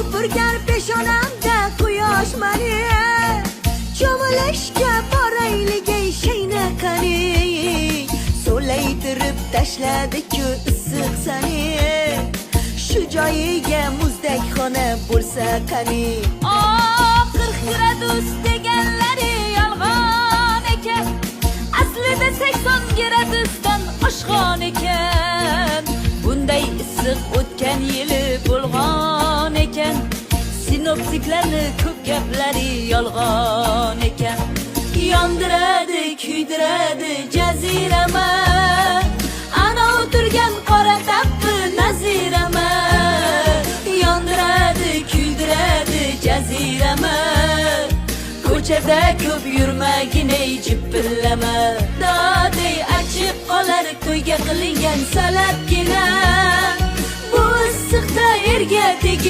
Ko'pirgan peshonamda quyosh mani, cho'milishga boraylik ey shaynaqani. So'laytirib tashladi-ku issiq sani, shu joyiga muzdek xona bo'lsa qani. 40 gradus deganlari yolg'on ekan, aslida 80 gradusdan oshgan ekan. Bunday issiq o'tgan yili bo'lgan ekan, sinoptiklarni ko'p gaplari yolg'on ekan. Yondiradi, kuydiradi jazirama, ana o'tirgan qora tappi nazirama. Yondiradi, kuydiradi jazirama, ko'chada ko'p yurmagin ey jippillama. Dodey achib qolar to'yga qilingan salatgina, bu issiqda erga tegib